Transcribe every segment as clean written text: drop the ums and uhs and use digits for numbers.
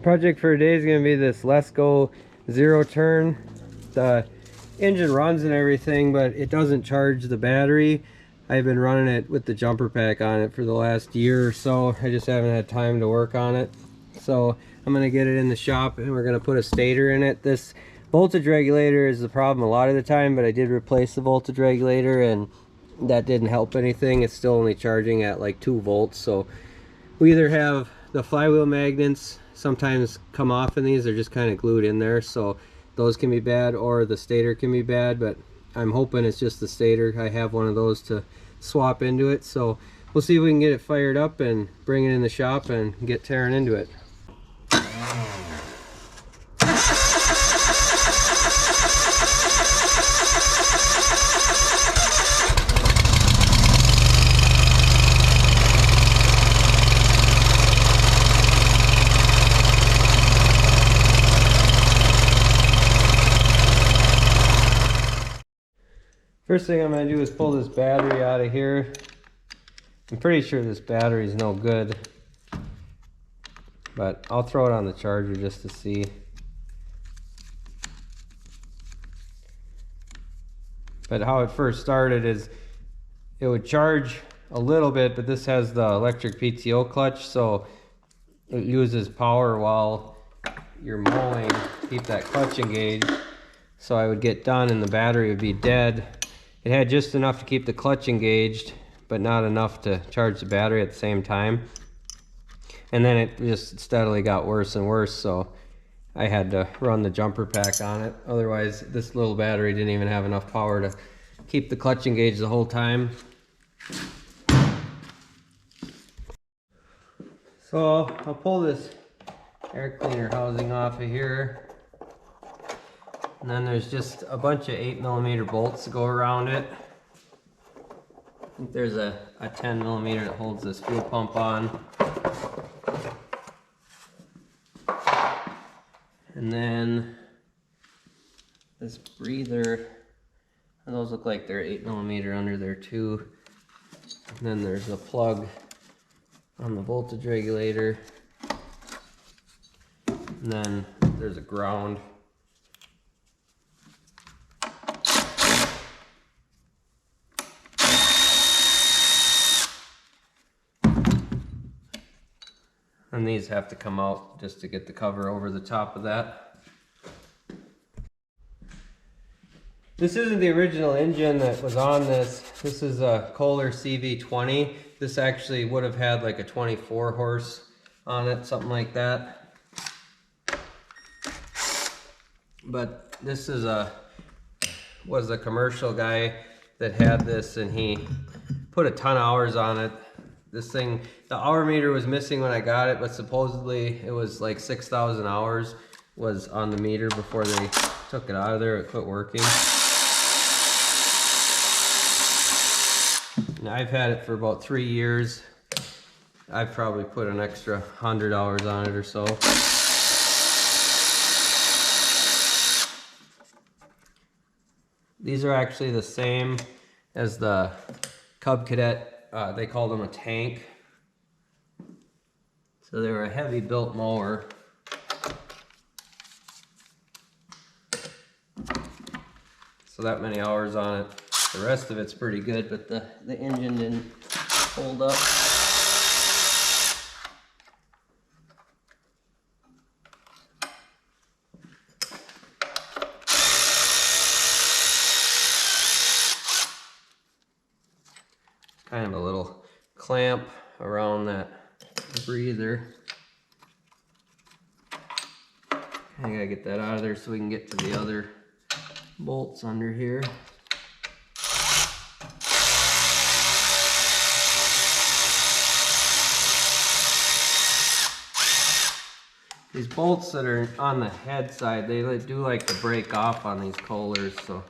Project for today is going to be this Lesco zero turn. The engine runs and everything, but it doesn't charge the battery. I've been running it with the jumper pack on it for the last year or so. I just haven't had time to work on it. So I'm going to get it in the shop and we're going to put a stator in it. This voltage regulator is the problem a lot of the time, but I did replace the voltage regulator and that didn't help anything. It's still only charging at like 2 volts. So we either have the flywheel magnets sometimes come off in these, they're just kind of glued in there, so those can be bad, or the stator can be bad, but I'm hoping it's just the stator. I have one of those to swap into it, so we'll see if we can get it fired up and bring it in the shop and get tearing into it. First thing I'm going to do is pull this battery out of here. I'm pretty sure this battery is no good, but I'll throw it on the charger just to see. But how it first started is it would charge a little bit, but this has the electric PTO clutch, so it uses power while you're mowing to keep that clutch engaged. So I would get done and the battery would be dead. It had just enough to keep the clutch engaged, but not enough to charge the battery at the same time. And then it just steadily got worse and worse, so I had to run the jumper pack on it. Otherwise, this little battery didn't even have enough power to keep the clutch engaged the whole time. So I'll pull this air cleaner housing off of here. And then there's just a bunch of 8mm bolts to go around it. I think there's a 10mm that holds this fuel pump on. And then this breather, and those look like they're 8mm under there too. And then there's a plug on the voltage regulator. And then there's a ground. And these have to come out just to get the cover over the top of that. This isn't the original engine that was on this. This is a Kohler CV20. This actually would have had like a 24 horse on it, something like that. But this is was a commercial guy that had this, and he put a ton of hours on it. This thing, the hour meter was missing when I got it, but supposedly it was like 6,000 hours was on the meter before they took it out of there. It quit working. And I've had it for about 3 years. I've probably put an extra 100 hours on it or so. These are actually the same as the Cub Cadet. They called them a tank. So they were a heavy built mower. So that many hours on it. The rest of it's pretty good, but the engine didn't hold up. Kind of a little clamp around that breather. I gotta get that out of there so we can get to the other bolts under here. These bolts that are on the head side, they do like to break off on these Kohlers, so.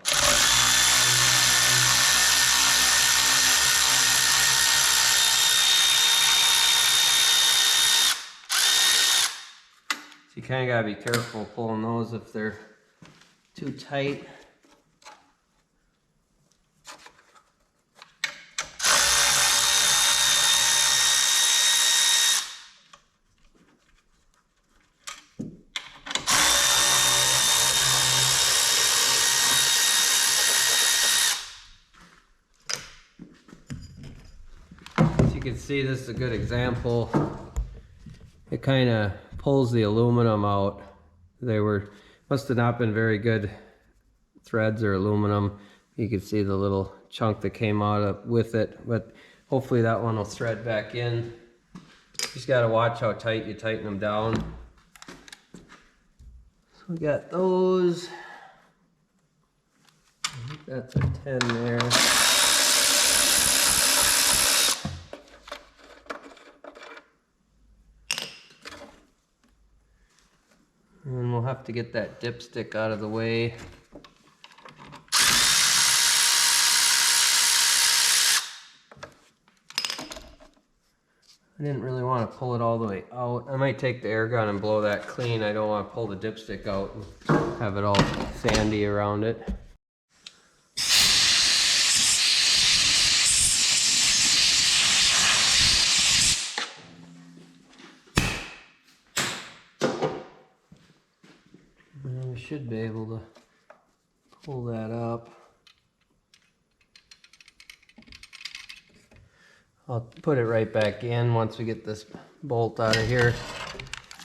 You kind of gotta be careful pulling those if they're too tight. can see this is a good example. It kind of pulls the aluminum out. Must have not been very good threads or aluminum. You can see the little chunk that came out with it, but hopefully that one will thread back in. Just got to watch how tight you tighten them down. So we got those. I think that's a 10 there. And we'll have to get that dipstick out of the way. I didn't really want to pull it all the way out. I might take the air gun and blow that clean. I don't want to pull the dipstick out and have it all sandy around it. And we should be able to pull that up. I'll put it right back in once we get this bolt out of here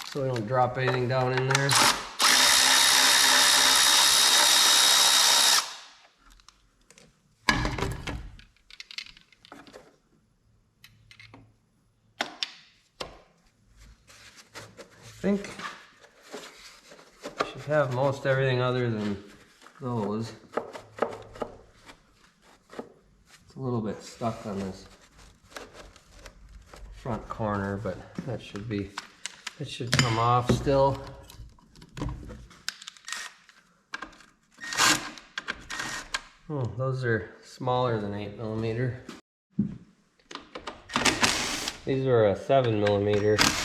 so we don't drop anything down in there. I think I should have most everything other than those. It's a little bit stuck on this front corner, but that should come off still. Oh, those are smaller than 8mm. These are a 7mm.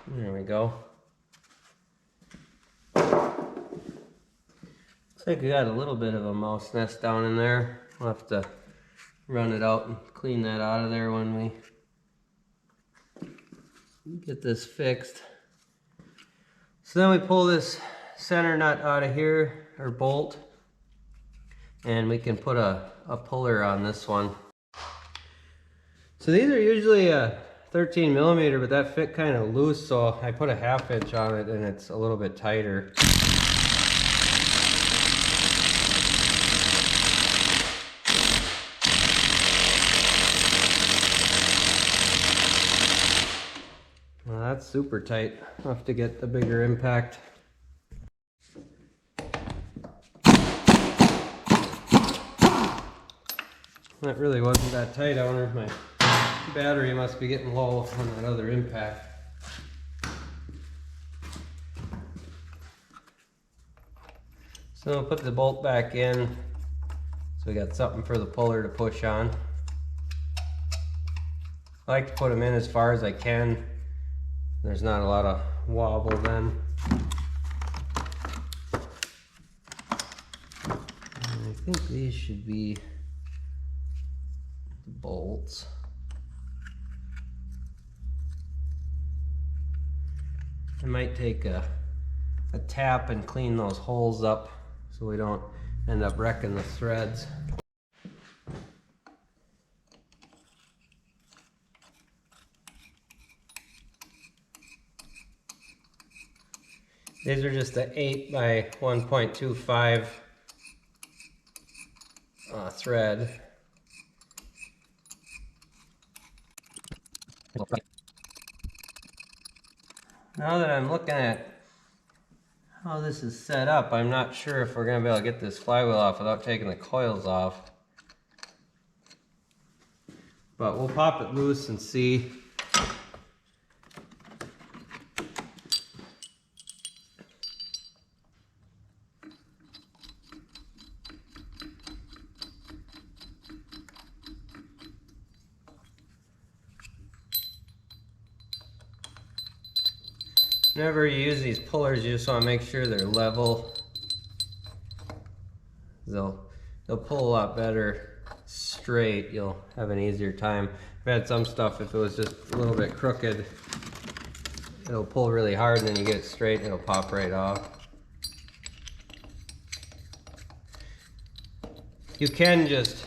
There we go. Looks like we got a little bit of a mouse nest down in there. We'll have to run it out and clean that out of there when we get this fixed. So then we pull this center nut out of here, or bolt, and we can put a puller on this one. So these are usually a 13mm, but that fit kind of loose, so I put a 1/2 inch on it and it's a little bit tighter. Well, that's super tight. I'll have to get the bigger impact. That really wasn't that tight. I wonder if my battery must be getting low on that other impact. So we'll put the bolt back in so we got something for the puller to push on. I like to put them in as far as I can. There's not a lot of wobble then. And I think these should be the bolts. I might take a tap and clean those holes up so we don't end up wrecking the threads. These are just an 8 by 1.25 thread. Now that I'm looking at how this is set up, I'm not sure if we're going to be able to get this flywheel off without taking the coils off. But we'll pop it loose and see. Whenever you use these pullers, you just want to make sure they're level. They'll they'll pull a lot better straight. You'll have an easier time. I've had some stuff, if it was just a little bit crooked, it'll pull really hard, and then you get it straight and it'll pop right off. You can just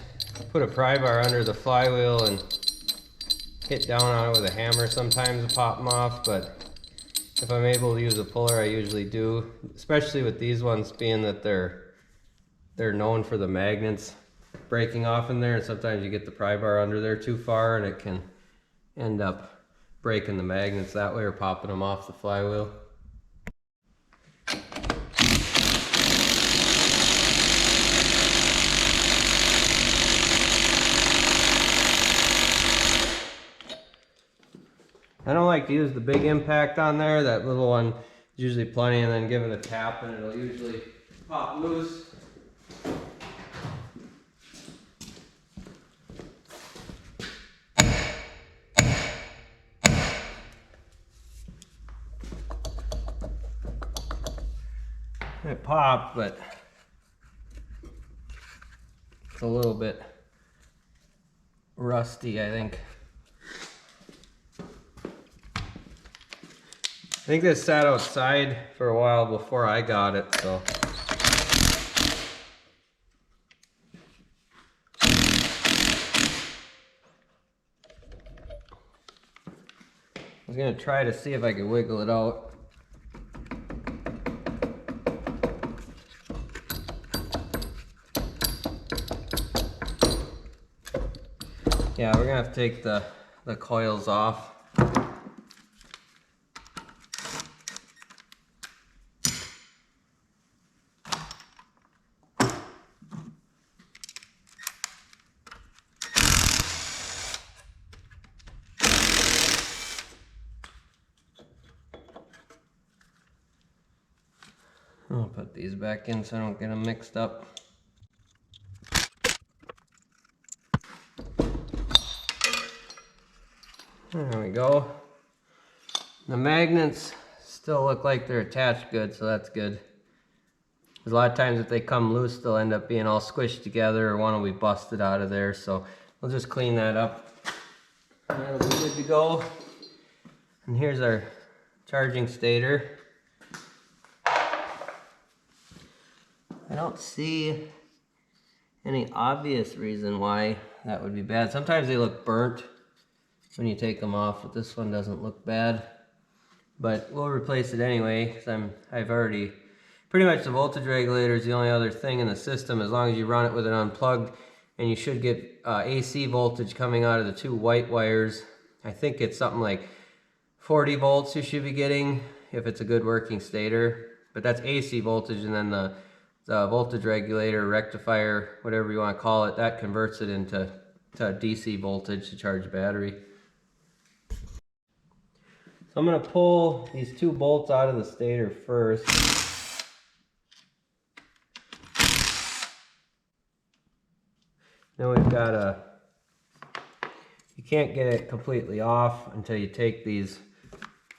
put a pry bar under the flywheel and hit down on it with a hammer sometimes to pop them off, but if I'm able to use a puller, I usually do, especially with these ones, being that they're known for the magnets breaking off in there, and sometimes you get the pry bar under there too far and it can end up breaking the magnets that way or popping them off the flywheel. I don't like to use the big impact on there. That little one is usually plenty, and then give it a tap and it'll usually pop loose. It popped, but it's a little bit rusty, I think. I think this sat outside for a while before I got it, so. I was gonna try to see if I could wiggle it out. Yeah, we're gonna have to take the coils off. I'll put these back in so I don't get them mixed up. There we go. The magnets still look like they're attached good, so that's good. Because a lot of times if they come loose, they'll end up being all squished together, or one will be busted out of there. So we'll just clean that up. And that'll be good to go. And here's our charging stator. I don't see any obvious reason why that would be bad. Sometimes they look burnt when you take them off, but this one doesn't look bad. But we'll replace it anyway, because I've already, pretty much the voltage regulator is the only other thing in the system, as long as you run it with it unplugged, and you should get AC voltage coming out of the two white wires. I think it's something like 40 volts you should be getting if it's a good working stator, but that's AC voltage, and then the voltage regulator, rectifier, whatever you want to call it, that converts it into DC voltage to charge the battery. So I'm going to pull these two bolts out of the stator first. Then we've got you can't get it completely off until you take these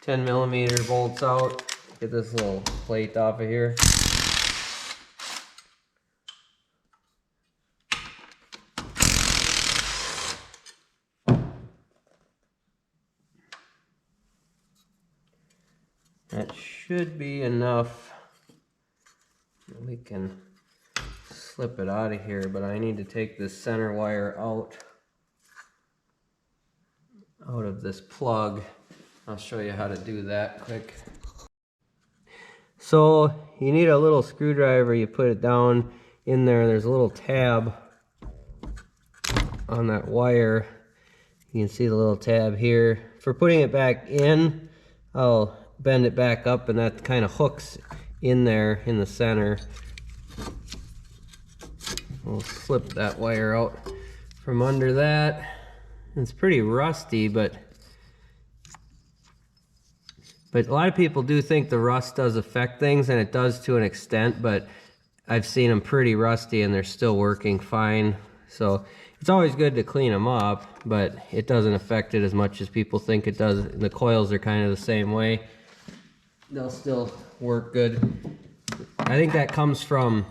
10mm bolts out. Get this little plate off of here. That should be enough. We can slip it out of here, but I need to take this center wire out of this plug. I'll show you how to do that quick. So you need a little screwdriver. You put it down in there. There's a little tab on that wire. You can see the little tab here. For putting it back in, I'll bend it back up, and that kind of hooks in there in the center. We'll slip that wire out from under that. It's pretty rusty, but a lot of people do think the rust does affect things, and it does to an extent, but I've seen them pretty rusty and they're still working fine. So it's always good to clean them up, but it doesn't affect it as much as people think it does. And the coils are kind of the same way. They'll still work good. I think that comes from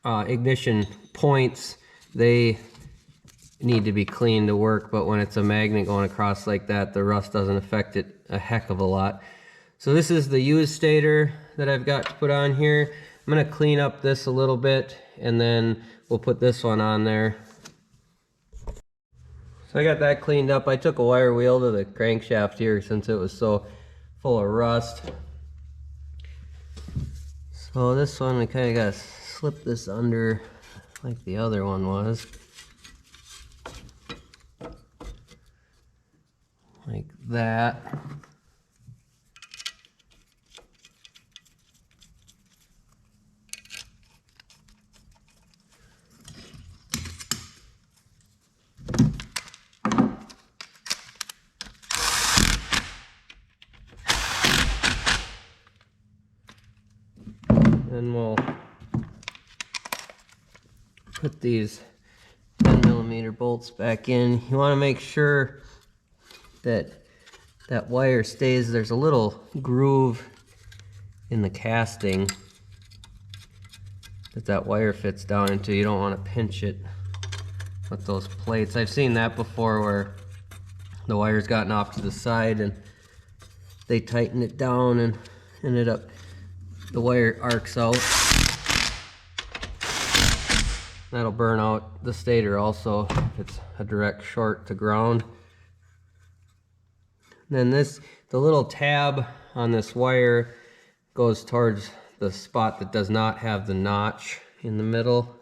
ignition points, they need to be cleaned to work, but when it's a magnet going across like that, the rust doesn't affect it a heck of a lot. So this is the used stator that I've got to put on here. I'm going to clean up this a little bit, and then we'll put this one on there. So I got that cleaned up. I took a wire wheel to the crankshaft here since it was so full of rust. So this one, we kind of got to slip this under like the other one was. Like that. Then we'll put these 10mm bolts back in. You want to make sure that that wire stays. There's a little groove in the casting that wire fits down into. You don't want to pinch it with those plates. I've seen that before where the wire's gotten off to the side and they tighten it down and ended up the wire arcs out. That'll burn out the stator also if it's a direct short to ground. Then the little tab on this wire goes towards the spot that does not have the notch in the middle.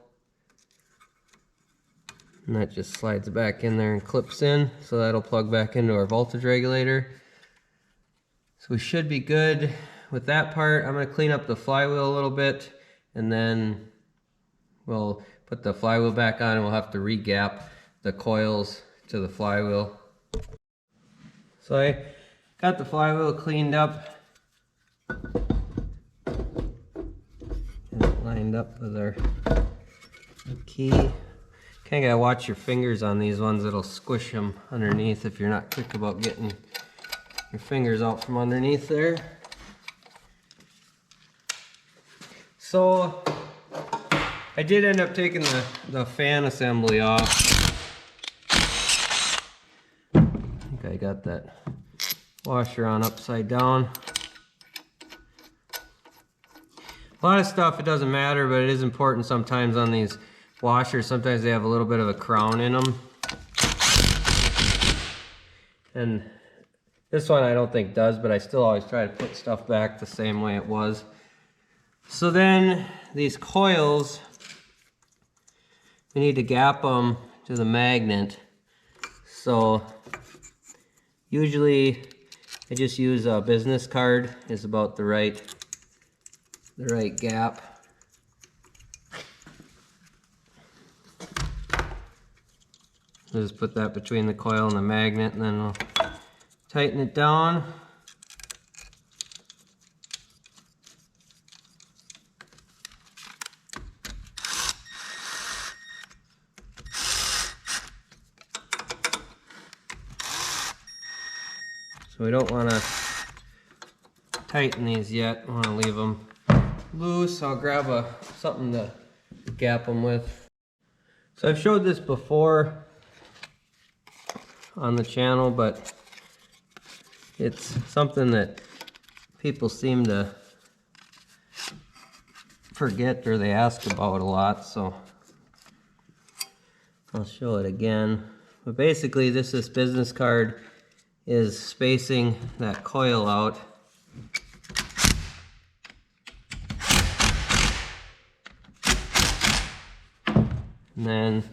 And that just slides back in there and clips in, so that'll plug back into our voltage regulator. So we should be good with that part. I'm going to clean up the flywheel a little bit, and then we'll put the flywheel back on, and we'll have to re-gap the coils to the flywheel. So I got the flywheel cleaned up and lined up with our key. Kind of gotta watch your fingers on these ones. It'll squish them underneath if you're not quick about getting your fingers out from underneath there. So I did end up taking the fan assembly off. I think I got that washer on upside down. A lot of stuff, it doesn't matter, but it is important sometimes on these washers. Sometimes they have a little bit of a crown in them. And this one I don't think does, but I still always try to put stuff back the same way it was. So then these coils, we need to gap them to the magnet. So usually I just use a business card is about the right gap. Just put that between the coil and the magnet, and then we'll tighten it down. So we don't want to tighten these yet. We want to leave them loose. I'll grab something to gap them with. So I've showed this before on the channel, but it's something that people seem to forget or they ask about a lot, so I'll show it again. But basically this business card is spacing that coil out. And then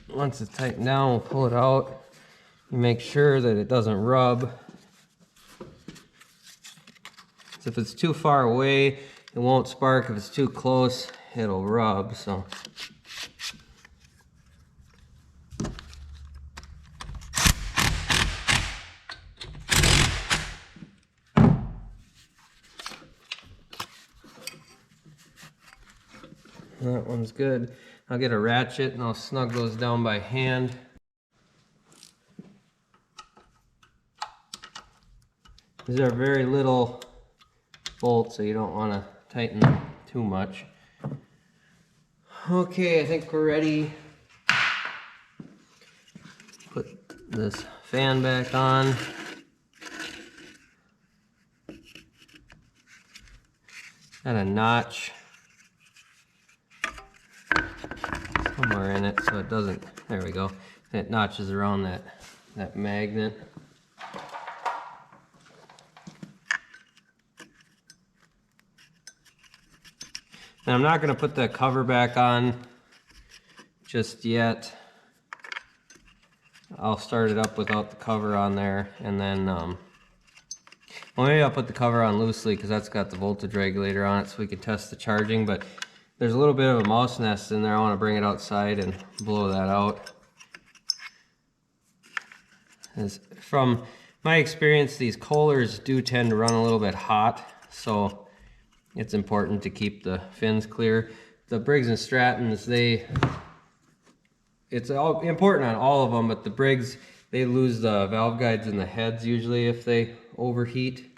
once it's tightened down, we'll pull it out. You make sure that it doesn't rub. So if it's too far away, it won't spark. If it's too close, it'll rub. So that one's good. I'll get a ratchet and I'll snug those down by hand. These are very little bolts, so you don't want to tighten them too much. Okay, I think we're ready. Put this fan back on. Got a notch somewhere in it so it doesn't, there we go. It notches around that magnet. And I'm not going to put the cover back on just yet. I'll start it up without the cover on there, and then well, maybe I'll put the cover on loosely because that's got the voltage regulator on it so we can test the charging. But there's a little bit of a mouse nest in there. I want to bring it outside and blow that out. As from my experience, these Kohlers do tend to run a little bit hot, so it's important to keep the fins clear. The Briggs & Strattons, it's all important on all of them, but the Briggs, they lose the valve guides in the heads usually if they overheat.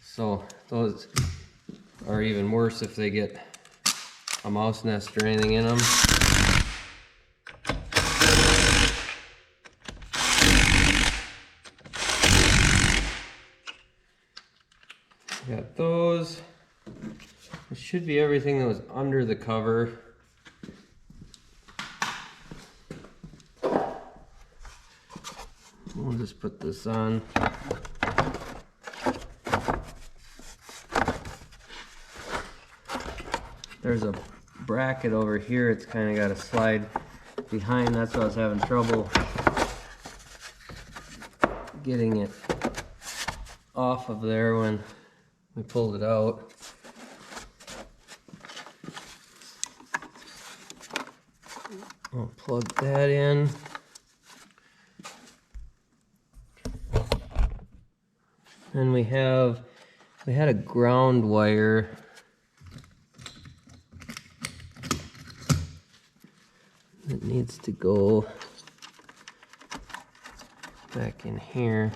So those are even worse if they get a mouse nest or anything in them. Got those. It should be everything that was under the cover. We'll just put this on. There's a bracket over here. It's kind of got to slide behind. That's why I was having trouble getting it off of there when we pulled it out. I'll plug that in. And we had a ground wire that needs to go back in here.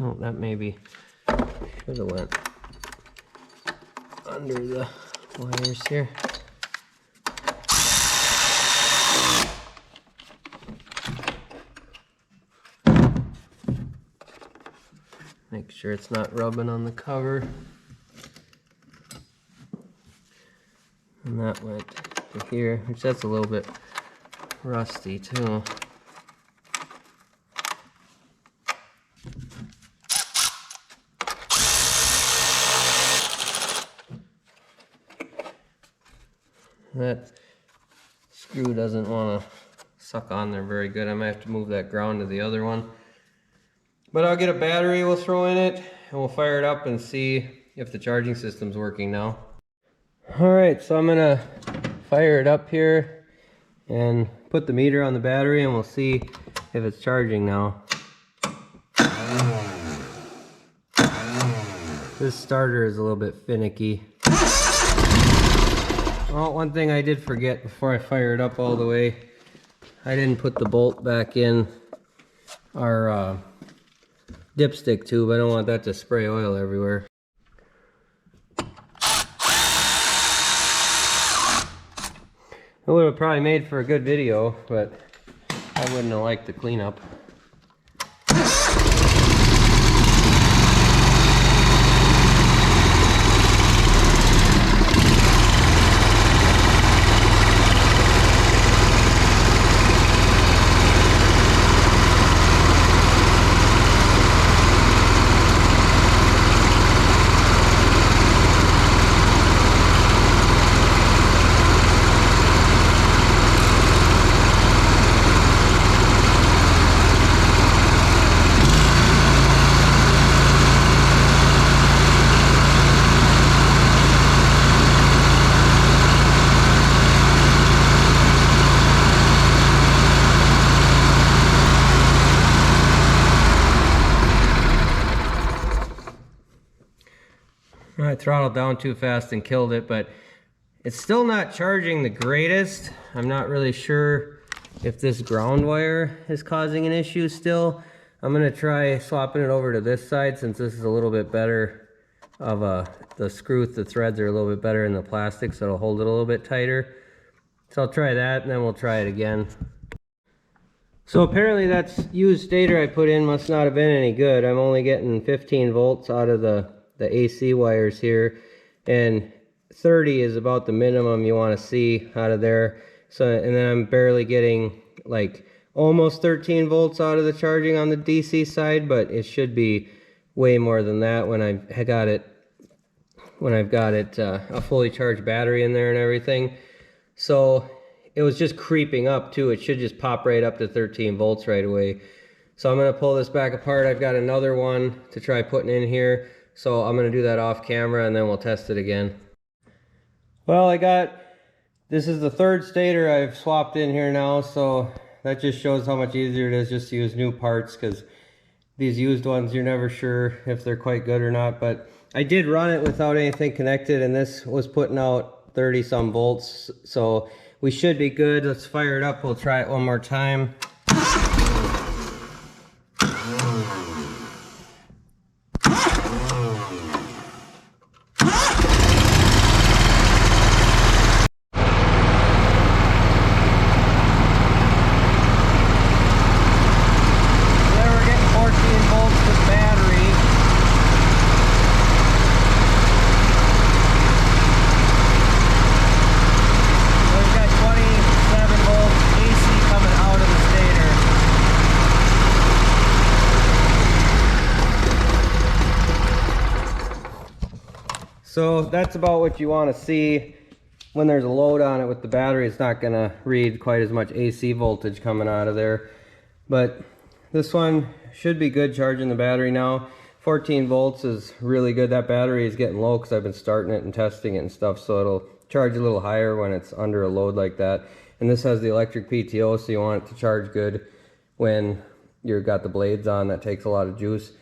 Oh, that maybe should have went under the wires here. Make sure it's not rubbing on the cover. And that went to here, which that's a little bit rusty too. That screw doesn't want to suck on there very good. I might have to move that ground to the other one. But I'll get a battery we'll throw in it, and we'll fire it up and see if the charging system's working now. Alright, so I'm going to fire it up here and put the meter on the battery, and we'll see if it's charging now. This starter is a little bit finicky. Well, one thing I did forget before I fire it up all the way, I didn't put the bolt back in our dipstick tube. I don't want that to spray oil everywhere. It would have probably made for a good video, but I wouldn't have liked the cleanup. I throttled down too fast and killed it, but it's still not charging the greatest. I'm not really sure if this ground wire is causing an issue still. I'm gonna try swapping it over to this side since this is a little bit better of the threads are a little bit better in the plastic, so it'll hold it a little bit tighter. So I'll try that and then we'll try it again. So apparently that's used stator I put in must not have been any good. I'm only getting 15 volts out of the AC wires here, and 30 is about the minimum you want to see out of there. So, and then I'm barely getting like almost 13 volts out of the charging on the DC side, but it should be way more than that when I've got it a fully charged battery in there and everything. So it was just creeping up too. It should just pop right up to 13 volts right away. So I'm going to pull this back apart. I've got another one to try putting in here, so I'm going to do that off camera and then we'll test it again. Well, this is the third stator I've swapped in here now, so that just shows how much easier it is just to use new parts, because these used ones you're never sure if they're quite good or not. But I did run it without anything connected, and this was putting out 30 some volts, so we should be good. Let's fire it up. We'll try it one more time. So that's about what you want to see. When there's a load on it with the battery, it's not going to read quite as much AC voltage coming out of there. But this one should be good charging the battery now. 14 volts is really good. That battery is getting low because I've been starting it and testing it and stuff, so it'll charge a little higher when it's under a load like that. And this has the electric PTO, so you want it to charge good when you've got the blades on. That takes a lot of juice.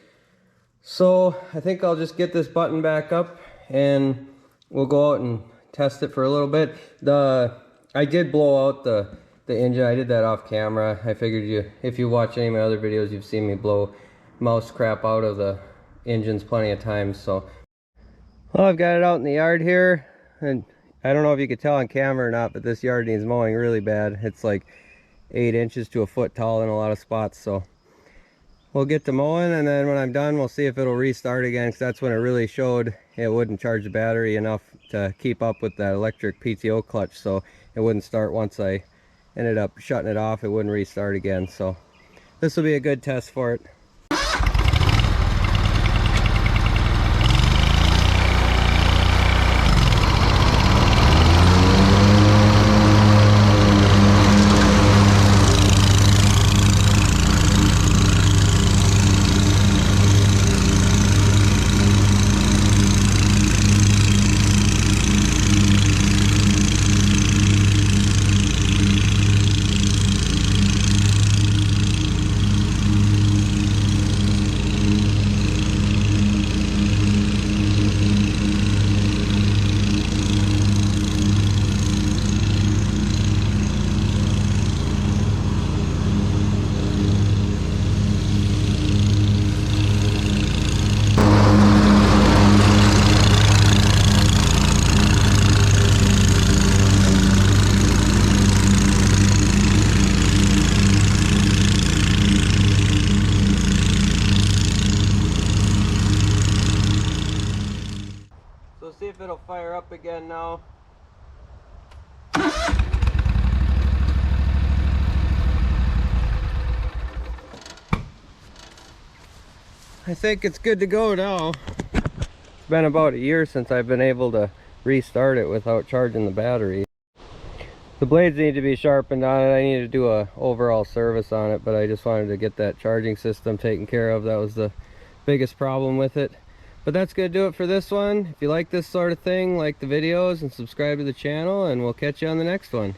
So I think I'll just get this button back up and we'll go out and test it for a little bit. I did blow out the engine. I did that off camera. I figured if you watch any of my other videos, you've seen me blow mouse crap out of the engines plenty of times. So, well, I've got it out in the yard here, and I don't know if you could tell on camera or not, but this yard needs mowing really bad. It's like 8 inches to a foot tall in a lot of spots. So we'll get to mowing, and then when I'm done, we'll see if it'll restart again, because that's when it really showed it wouldn't charge the battery enough to keep up with that electric PTO clutch. So it wouldn't start. Once I ended up shutting it off, it wouldn't restart again. So this will be a good test for it. See if it'll fire up again now. I think it's good to go now. It's been about a year since I've been able to restart it without charging the battery. The blades need to be sharpened on it. I need to do a overall service on it, but I just wanted to get that charging system taken care of. That was the biggest problem with it. But that's going to do it for this one. If you like this sort of thing, like the videos and subscribe to the channel, and we'll catch you on the next one.